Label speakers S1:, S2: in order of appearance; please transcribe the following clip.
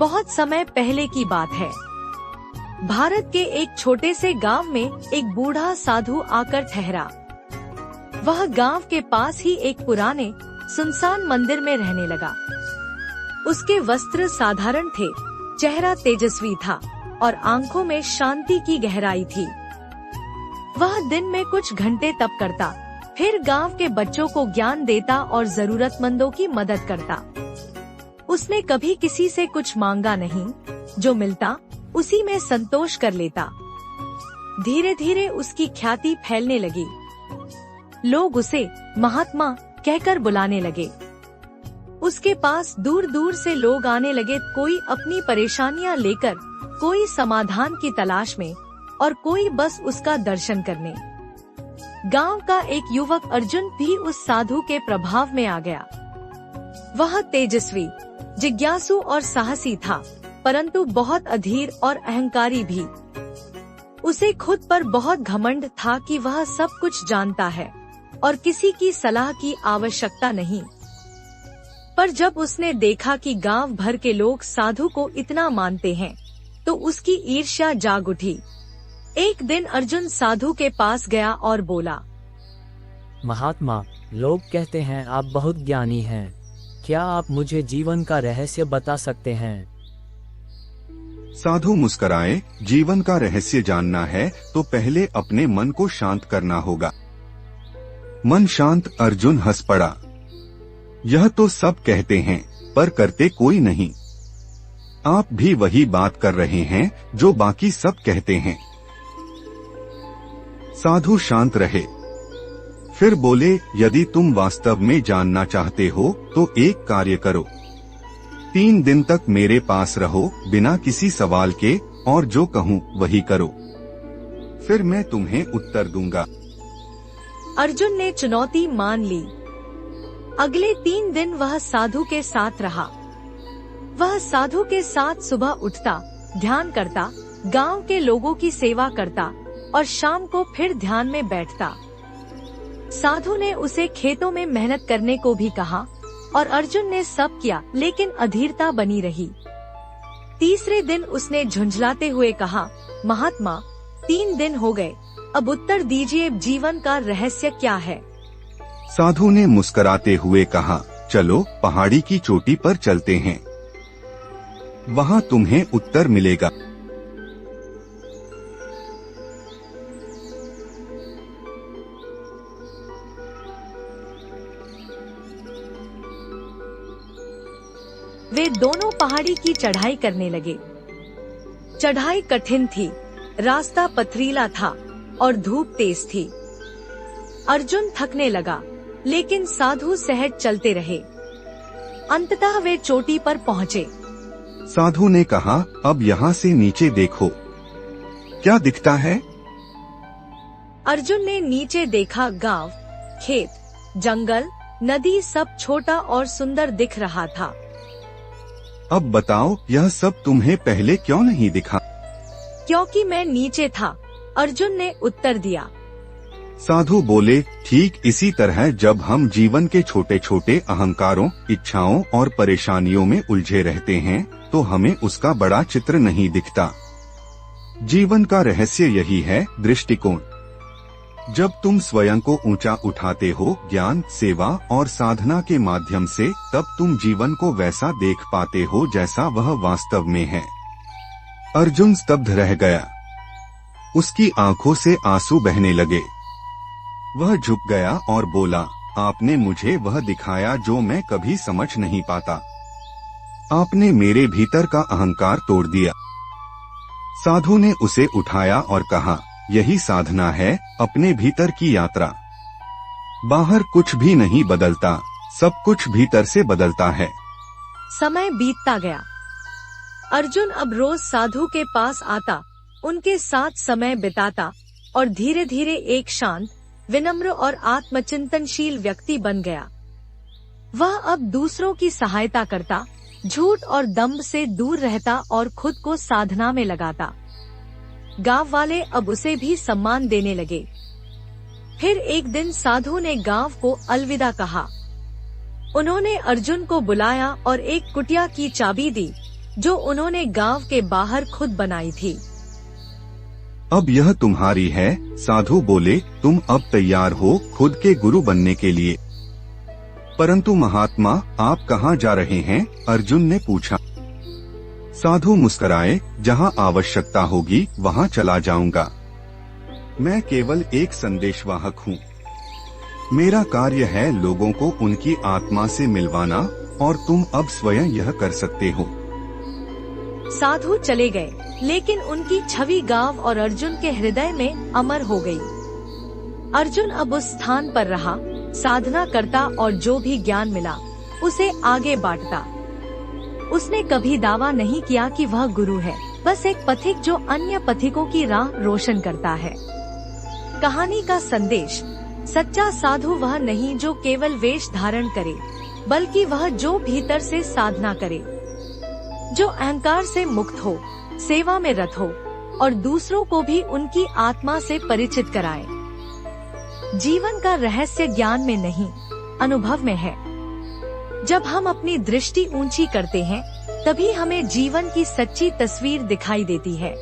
S1: बहुत समय पहले की बात है। भारत के एक छोटे से गांव में एक बूढ़ा साधु आकर ठहरा। वह गांव के पास ही एक पुराने सुनसान मंदिर में रहने लगा। उसके वस्त्र साधारण थे, चेहरा तेजस्वी था और आंखों में शांति की गहराई थी। वह दिन में कुछ घंटे तप करता, फिर गांव के बच्चों को ज्ञान देता और जरूरतमंदों की मदद करता। उसने कभी किसी से कुछ मांगा नहीं, जो मिलता उसी में संतोष कर लेता। धीरे धीरे उसकी ख्याति फैलने लगी। लोग उसे महात्मा कहकर बुलाने लगे। उसके पास दूर दूर से लोग आने लगे, कोई अपनी परेशानियां लेकर, कोई समाधान की तलाश में और कोई बस उसका दर्शन करने। गांव का एक युवक अर्जुन भी उस साधु के प्रभाव में आ गया। वह तेजस्वी, जिज्ञासु और साहसी था, परंतु बहुत अधीर और अहंकारी भी। उसे खुद पर बहुत घमंड था कि वह सब कुछ जानता है और किसी की सलाह की आवश्यकता नहीं। पर जब उसने देखा कि गांव भर के लोग साधु को इतना मानते हैं, तो उसकी ईर्ष्या जाग उठी। एक दिन अर्जुन साधु के पास गया और बोला,
S2: महात्मा, लोग कहते हैं आप बहुत ज्ञानी हैं। क्या आप मुझे जीवन का रहस्य बता सकते हैं?
S3: साधु मुस्कराए, जीवन का रहस्य जानना है तो पहले अपने मन को शांत करना होगा। मन शांत अर्जुन हंस पड़ा। यह तो सब कहते हैं, पर करते कोई नहीं। आप भी वही बात कर रहे हैं जो बाकी सब कहते हैं। साधु शांत रहे, फिर बोले, यदि तुम वास्तव में जानना चाहते हो तो एक कार्य करो। 3 दिन तक मेरे पास रहो बिना किसी सवाल के, और जो कहूँ वही करो, फिर मैं तुम्हें उत्तर दूंगा।
S1: अर्जुन ने चुनौती मान ली। अगले 3 दिन वह साधु के साथ रहा। वह साधु के साथ सुबह उठता, ध्यान करता, गांव के लोगों की सेवा करता और शाम को फिर ध्यान में बैठता। साधु ने उसे खेतों में मेहनत करने को भी कहा और अर्जुन ने सब किया, लेकिन अधीरता बनी रही। तीसरे दिन उसने झुंझलाते हुए कहा, महात्मा, 3 दिन हो गए, अब उत्तर दीजिए, जीवन का रहस्य क्या है?
S3: साधु ने मुस्कुराते हुए कहा, चलो पहाड़ी की चोटी पर चलते हैं, वहाँ तुम्हें उत्तर मिलेगा।
S1: वे दोनों पहाड़ी की चढ़ाई करने लगे। चढ़ाई कठिन थी, रास्ता पथरीला था और धूप तेज थी। अर्जुन थकने लगा, लेकिन साधु सहज चलते रहे। अंततः वे चोटी पर पहुँचे।
S3: साधु ने कहा, अब यहाँ से नीचे देखो, क्या दिखता है?
S1: अर्जुन ने नीचे देखा। गांव, खेत, जंगल, नदी सब छोटा और सुंदर दिख रहा था।
S3: अब बताओ, यह सब तुम्हें पहले क्यों नहीं दिखा?
S1: क्योंकि मैं नीचे था, अर्जुन ने उत्तर दिया।
S3: साधु बोले, ठीक इसी तरह जब हम जीवन के छोटे छोटे अहंकारों, इच्छाओं और परेशानियों में उलझे रहते हैं, तो हमें उसका बड़ा चित्र नहीं दिखता। जीवन का रहस्य यही है, दृष्टिकोण। जब तुम स्वयं को ऊंचा उठाते हो ज्ञान, सेवा और साधना के माध्यम से, तब तुम जीवन को वैसा देख पाते हो जैसा वह वास्तव में है। अर्जुन स्तब्ध रह गया। उसकी आंखों से आंसू बहने लगे। वह झुक गया और बोला, आपने मुझे वह दिखाया जो मैं कभी समझ नहीं पाता। आपने मेरे भीतर का अहंकार तोड़ दिया। साधु ने उसे उठाया और कहा, यही साधना है, अपने भीतर की यात्रा। बाहर कुछ भी नहीं बदलता, सब कुछ भीतर से बदलता है।
S1: समय बीतता गया। अर्जुन अब रोज साधु के पास आता, उनके साथ समय बिताता और धीरे धीरे एक शांत, विनम्र और आत्मचिंतनशील व्यक्ति बन गया। वह अब दूसरों की सहायता करता, झूठ और दंभ से दूर रहता और खुद को साधना में लगाता। गांव वाले अब उसे भी सम्मान देने लगे। फिर एक दिन साधु ने गांव को अलविदा कहा। उन्होंने अर्जुन को बुलाया और एक कुटिया की चाबी दी, जो उन्होंने गांव के बाहर खुद बनाई थी।
S3: अब यह तुम्हारी है। साधु बोले, तुम अब तैयार हो खुद के गुरु बनने के लिए। परंतु महात्मा, आप कहाँ जा रहे हैं? अर्जुन ने पूछा। साधु मुस्कुराए, जहाँ आवश्यकता होगी वहाँ चला जाऊंगा। मैं केवल एक संदेशवाहक हूँ। मेरा कार्य है लोगों को उनकी आत्मा से मिलवाना, और तुम अब स्वयं यह कर सकते हो।
S1: साधु चले गए, लेकिन उनकी छवि गांव और अर्जुन के हृदय में अमर हो गई। अर्जुन अब उस स्थान पर रहा, साधना करता और जो भी ज्ञान मिला उसे आगे बांटता। उसने कभी दावा नहीं किया कि वह गुरु है, बस एक पथिक जो अन्य पथिकों की राह रोशन करता है। कहानी का संदेश: सच्चा साधु वह नहीं जो केवल वेश धारण करे, बल्कि वह जो भीतर से साधना करे, जो अहंकार से मुक्त हो, सेवा में रत हो और दूसरों को भी उनकी आत्मा से परिचित कराए। जीवन का रहस्य ज्ञान में नहीं, अनुभव में है। जब हम अपनी दृष्टि ऊंची करते हैं, तभी हमें जीवन की सच्ची तस्वीर दिखाई देती है।